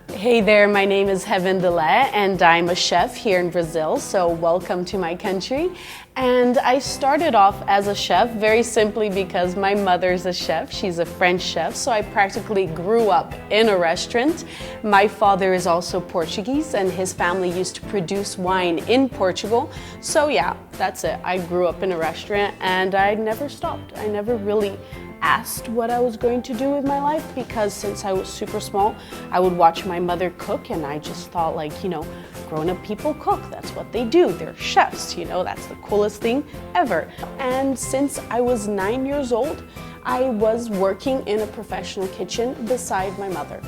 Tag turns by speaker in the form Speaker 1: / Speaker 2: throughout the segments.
Speaker 1: Hey there, my name is Delhaye and I'm a chef here in Brazil, so welcome to my country. And I started off as a chef very simply because my mother's a chef. She's a French chef, so I practically grew up in a restaurant. My father is also Portuguese and his family used to produce wine in Portugal. So yeah, that's it. I grew up in a restaurant and I never stopped. I never really asked what I was going to do with my life because since I was super small, I would watch my mother cook and I just thought like, you know, grown-up people cook, that's what they do, they're chefs, you know, that's the coolest thing ever. And since I was 9 years old, I was working in a professional kitchen beside my mother.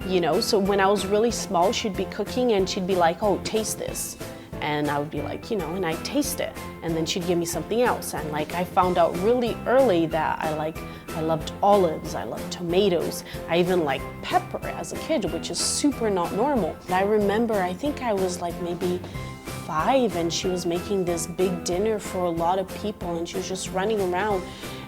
Speaker 1: You know, so when I was really small, she'd be cooking and she'd be like, oh, taste this. And I would be like, you know, and I'd taste it. And then she'd give me something else. And like, I found out really early that I loved olives, I loved tomatoes. I even liked pepper as a kid, which is super not normal. And I remember, I think I was like maybe 5 and she was making this big dinner for a lot of people and she was just running around.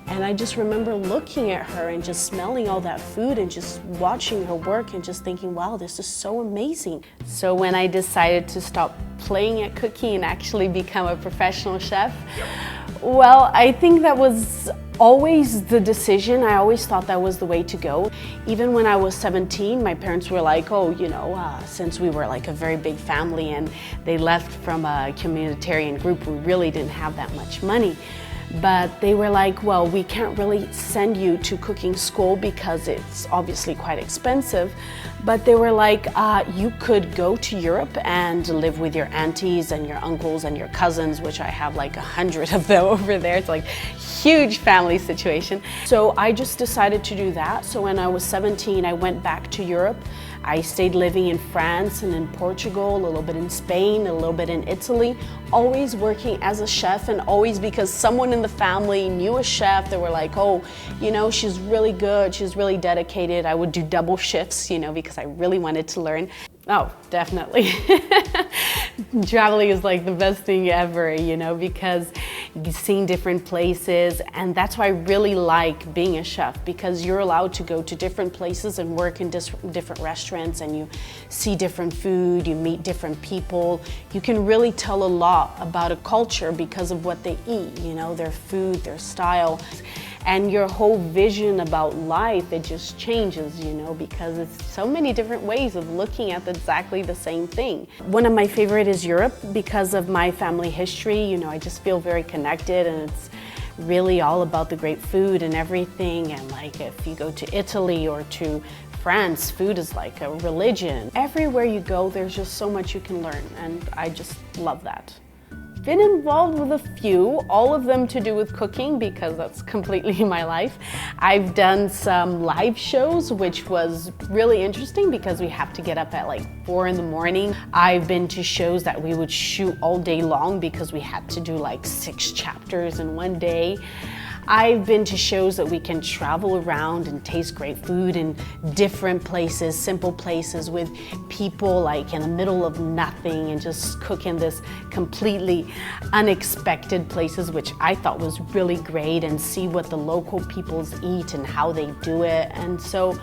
Speaker 1: And I just remember looking at her and just smelling all that food and just watching her work and just thinking, wow, this is so amazing. So when I decided to stop playing at cooking and actually become a professional chef, well, I think that was always the decision. I always thought that was the way to go. Even when I was 17, my parents were like, oh, you know, since we were like a very big family and they left from a communitarian group, we really didn't have that much money. But they were like, well, we can't really send you to cooking school because it's obviously quite expensive. But they were like, you could go to Europe and live with your aunties and your uncles and your cousins, which I have like 100 of them over there. It's like huge family situation. So I just decided to do that. So when I was 17, I went back to Europe. I stayed living in France and in Portugal, a little bit in Spain, a little bit in Italy, always working as a chef and always because someone in the family knew a chef. They were like, oh, you know, she's really good, she's really dedicated. I would do double shifts, you know, because I really wanted to learn. Oh, definitely. Traveling is like the best thing ever, you know, because you're seeing different places, and that's why I really like being a chef, because you're allowed to go to different places and work in different restaurants, and you see different food, you meet different people. You can really tell a lot about a culture because of what they eat, you know, their food, their style. And your whole vision about life, it just changes, you know, because it's so many different ways of looking at exactly the same thing. One of my favorite is Europe because of my family history. You know, I just feel very connected and it's really all about the great food and everything. And like if you go to Italy or to France, food is like a religion. Everywhere you go, there's just so much you can learn, and I just love that. Been involved with a few, all of them to do with cooking because that's completely my life. I've done some live shows, which was really interesting because we have to get up at like 4 in the morning. I've been to shows that we would shoot all day long because we had to do like 6 chapters in one day. I've been to shows that we can travel around and taste great food in different places, simple places with people like in the middle of nothing and just cook in this completely unexpected places, which I thought was really great, and see what the local peoples eat and how they do it. And so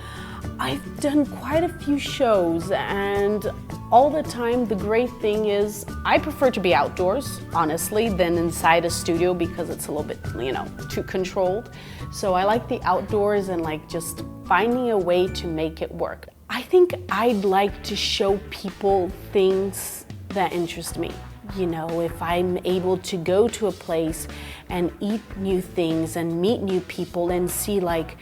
Speaker 1: I've done quite a few shows, and all the time the great thing is I prefer to be outdoors, honestly, than inside a studio because it's a little bit, you know, too controlled. So I like the outdoors and like just finding a way to make it work. I think I'd like to show people things that interest me. You know, if I'm able to go to a place and eat new things and meet new people and see like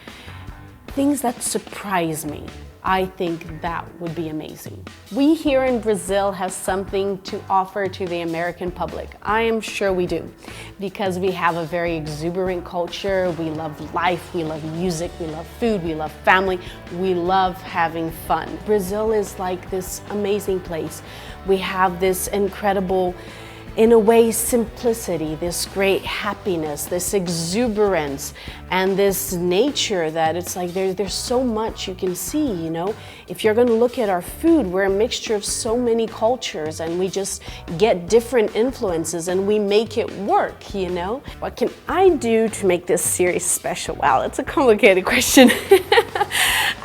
Speaker 1: things that surprise me, I think that would be amazing. We here in Brazil have something to offer to the American public. I am sure we do, because we have a very exuberant culture. We love life, we love music, we love food, we love family, we love having fun. Brazil is like this amazing place. We have this incredible in a way, simplicity, this great happiness, this exuberance, and this nature that it's like there's so much you can see, you know? If you're gonna look at our food, we're a mixture of so many cultures, and we just get different influences and we make it work, you know? What can I do to make this series special? Wow, that's a complicated question.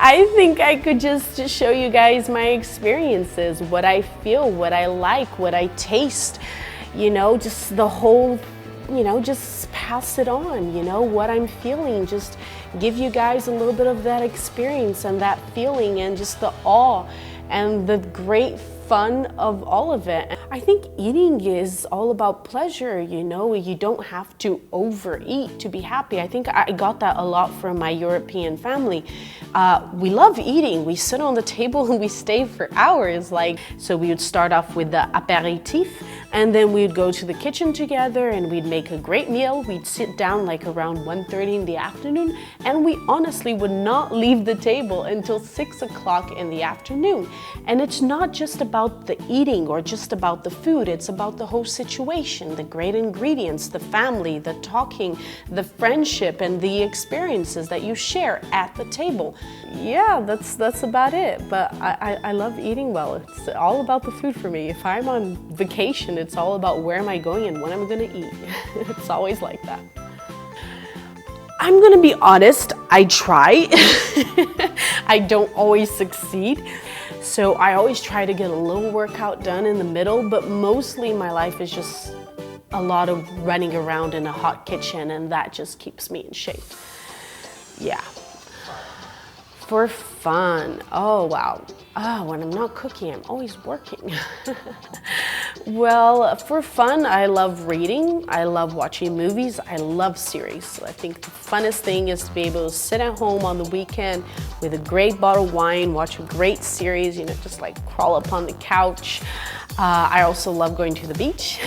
Speaker 1: I think I could just show you guys my experiences, what I feel, what I like, what I taste, you know, just the whole, you know, just pass it on, you know, what I'm feeling, just give you guys a little bit of that experience and that feeling and just the awe and the great fun of all of it. I think eating is all about pleasure, you know, you don't have to overeat to be happy. I think I got that a lot from my European family. We love eating. We sit on the table and we stay for hours. Like, so we would start off with the apéritif, and then we'd go to the kitchen together and we'd make a great meal. We'd sit down like around 1:30 in the afternoon, and we honestly would not leave the table until 6 o'clock in the afternoon. And it's not just about the eating or just about the food, it's about the whole situation, the great ingredients, the family, the talking, the friendship, and the experiences that you share at the table. Yeah, that's about it. But I love eating well. It's all about the food for me. If I'm on vacation, it's all about where am I going and what I'm gonna eat. It's always like that. I'm gonna be honest, I try. I don't always succeed. So I always try to get a little workout done in the middle, but mostly my life is just a lot of running around in a hot kitchen, and that just keeps me in shape. Yeah. For fun, oh wow. When I'm not cooking, I'm always working. Well, for fun, I love reading, I love watching movies, I love series. I think the funnest thing is to be able to sit at home on the weekend with a great bottle of wine, watch a great series, you know, just like crawl up on the couch. I also love going to the beach.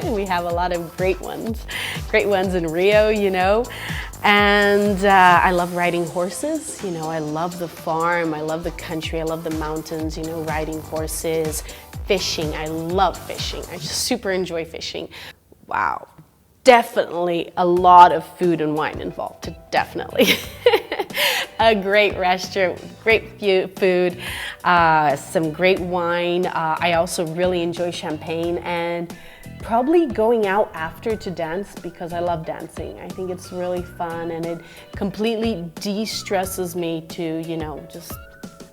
Speaker 1: We have a lot of great ones in Rio, you know. And I love riding horses, you know, I love the farm, I love the country, I love the mountains, you know, riding horses, fishing, I love fishing, I just super enjoy fishing. Wow, definitely a lot of food and wine involved, definitely. A great restaurant, great food, some great wine. I also really enjoy champagne, and probably going out after to dance because I love dancing. I think it's really fun and it completely de-stresses me to, you know, just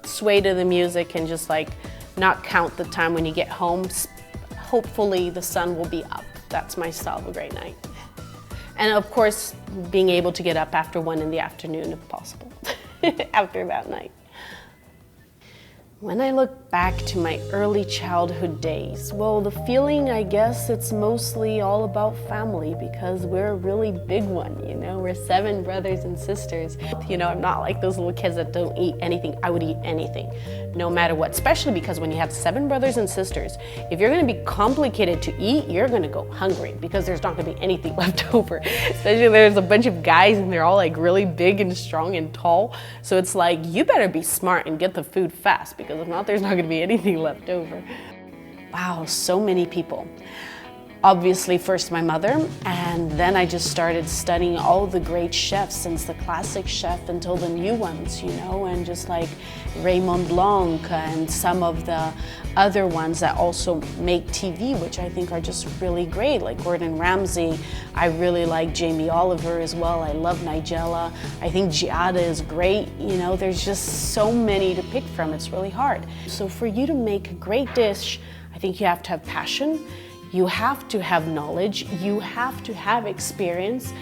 Speaker 1: sway to the music and just like not count the time when you get home. Hopefully the sun will be up. That's my style of a great night. And of course, being able to get up after 1 in the afternoon if possible, after that night. When I look back to my early childhood days, well, the feeling, I guess, it's mostly all about family because we're a really big one, you know? We're 7 brothers and sisters. You know, I'm not like those little kids that don't eat anything. I would eat anything, no matter what, especially because when you have 7 brothers and sisters, if you're gonna be complicated to eat, you're gonna go hungry because there's not gonna be anything left over. Especially if there's a bunch of guys and they're all like really big and strong and tall. So it's like, you better be smart and get the food fast because if not, there's not gonna be anything left over. Wow, so many people. Obviously, first my mother, and then I just started studying all the great chefs, since the classic chef until the new ones, you know, and just like Raymond Blanc and some of the other ones that also make TV, which I think are just really great, like Gordon Ramsay. I really like Jamie Oliver as well. I love Nigella. I think Giada is great. You know, there's just so many to pick from. It's really hard. So for you to make a great dish, I think you have to have passion. You have to have knowledge, you have to have experience,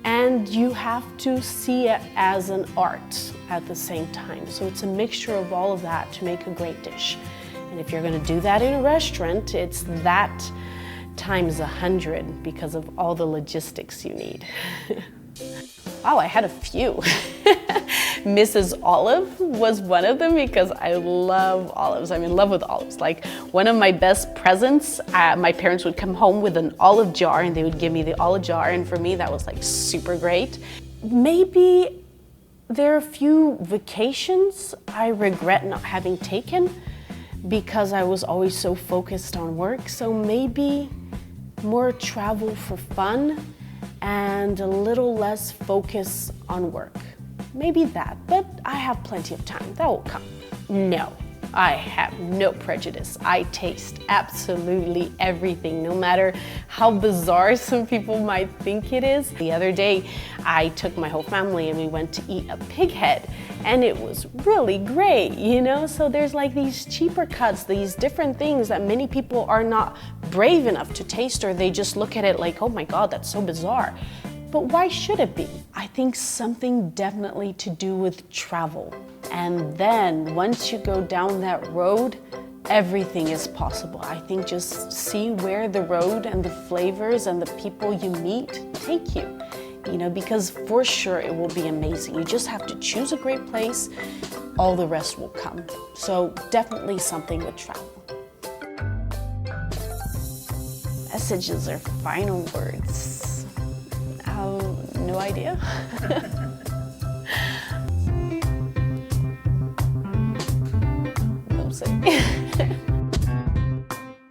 Speaker 1: and you have to see it as an art at the same time. So it's a mixture of all of that to make a great dish. And if you're gonna do that in a restaurant, it's that times 100 because of all the logistics you need. Wow, I had a few. Mrs. Olive was one of them because I love olives. I'm in love with olives. Like one of my best presents, my parents would come home with an olive jar and they would give me the olive jar, and for me that was like super great. Maybe there are a few vacations I regret not having taken because I was always so focused on work. So maybe more travel for fun and a little less focus on work. Maybe that, but I have plenty of time. That will come. No, I have no prejudice. I taste absolutely everything, no matter how bizarre some people might think it is. The other day, I took my whole family and we went to eat a pig head, and it was really great, you know? So there's like these cheaper cuts, these different things that many people are not brave enough to taste, or they just look at it like, oh my God, that's so bizarre. But why should it be? I think something definitely to do with travel. And then once you go down that road, everything is possible. I think just see where the road and the flavors and the people you meet take you. You know, because for sure it will be amazing. You just have to choose a great place, all the rest will come. So definitely something with travel. Messages or final words? No idea.